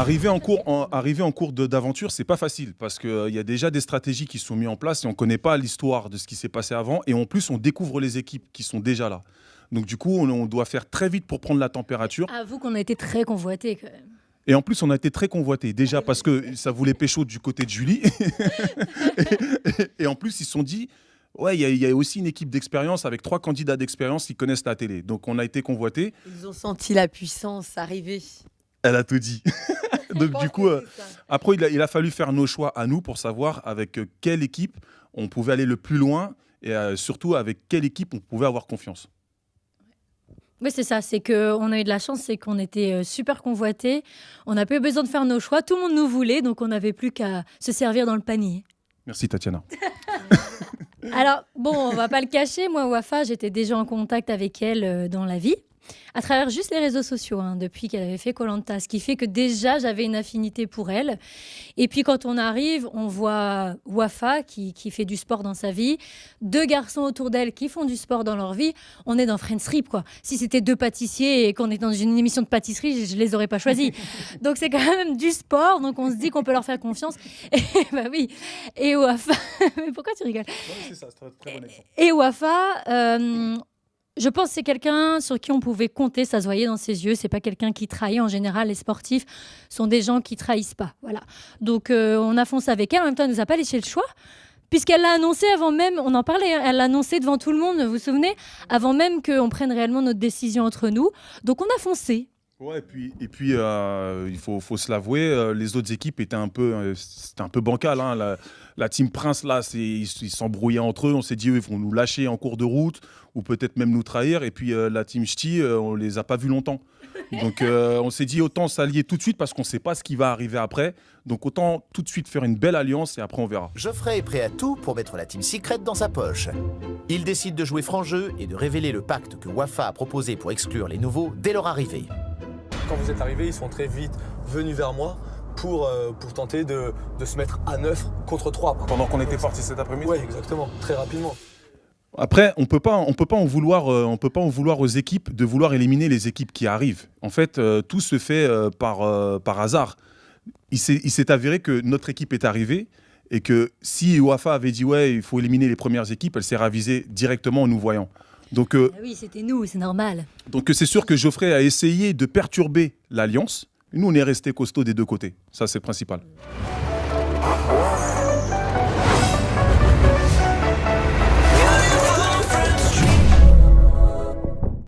arriver en cours d'aventure, c'est pas facile parce qu'il y a déjà des stratégies qui sont mises en place et on ne connaît pas l'histoire de ce qui s'est passé avant. Et en plus, on découvre les équipes qui sont déjà là. Donc du coup, on doit faire très vite pour prendre la température. Avoue qu'on a été très convoités quand même. Et en plus, on a été très convoités. Déjà parce que ça voulait pécho du côté de Julie. et en plus, ils se sont dit, ouais, il y a aussi une équipe d'expérience avec 3 candidats d'expérience qui connaissent la télé. Donc on a été convoités. Ils ont senti la puissance arriver. Elle a tout dit. Donc du coup, après, il a fallu faire nos choix à nous pour savoir avec quelle équipe on pouvait aller le plus loin et surtout avec quelle équipe on pouvait avoir confiance. Oui, c'est ça, c'est qu'on a eu de la chance, c'est qu'on était super convoités, on n'a pas eu besoin de faire nos choix, tout le monde nous voulait, donc on n'avait plus qu'à se servir dans le panier. Merci Tatiana. Alors, bon, on va pas le cacher, moi, Wafa, j'étais déjà en contact avec elle dans la vie, à travers juste les réseaux sociaux, hein, depuis qu'elle avait fait Koh-Lanta, ce qui fait que déjà, j'avais une affinité pour elle. Et puis, quand on arrive, on voit Wafa qui fait du sport dans sa vie, 2 garçons autour d'elle qui font du sport dans leur vie. On est dans Friends Rip, quoi. Si c'était 2 pâtissiers et qu'on est dans une émission de pâtisserie, je les aurais pas choisis. Donc, c'est quand même du sport, donc on se dit qu'on peut leur faire confiance. Et bah oui. Et Wafa... Mais pourquoi tu rigoles? Non, c'est ça, c'est très bon exemple. Et Wafa... je pense que c'est quelqu'un sur qui on pouvait compter, ça se voyait dans ses yeux. C'est pas quelqu'un qui trahit. En général, les sportifs sont des gens qui trahissent pas. Voilà. Donc, on a foncé avec elle. En même temps, elle nous a pas laissé le choix, puisqu'elle l'a annoncé avant même. On en parlait. Hein, elle l'a annoncé devant tout le monde. Vous vous souvenez? Avant même qu'on prenne réellement notre décision entre nous. Donc, on a foncé. Ouais, et puis il faut se l'avouer, les autres équipes étaient c'était un peu bancal. Hein. La team Prince, là, ils s'embrouillaient entre eux. On s'est dit, eux, ils vont nous lâcher en cours de route ou peut-être même nous trahir. Et puis la team Ch'ti, on les a pas vus longtemps. Donc on s'est dit, autant s'allier tout de suite parce qu'on ne sait pas ce qui va arriver après. Donc autant tout de suite faire une belle alliance et après on verra. Geoffrey est prêt à tout pour mettre la team Secret dans sa poche. Il décide de jouer franc jeu et de révéler le pacte que Wafa a proposé pour exclure les nouveaux dès leur arrivée. Quand vous êtes arrivés, ils sont très vite venus vers moi pour tenter de se mettre à 9 contre 3. Pendant qu'on était partis cet après-midi. Oui, exactement, très rapidement. Après, on peut pas en vouloir aux équipes de vouloir éliminer les équipes qui arrivent. En fait, tout se fait par hasard. Il s'est avéré que notre équipe est arrivée et que si Wafa avait dit ouais, il faut éliminer les premières équipes, elle s'est ravisée directement en nous voyant. Donc, oui, c'était nous, c'est normal. Donc c'est sûr que Geoffrey a essayé de perturber l'alliance. Nous, on est restés costauds des 2 côtés. Ça, c'est le principal.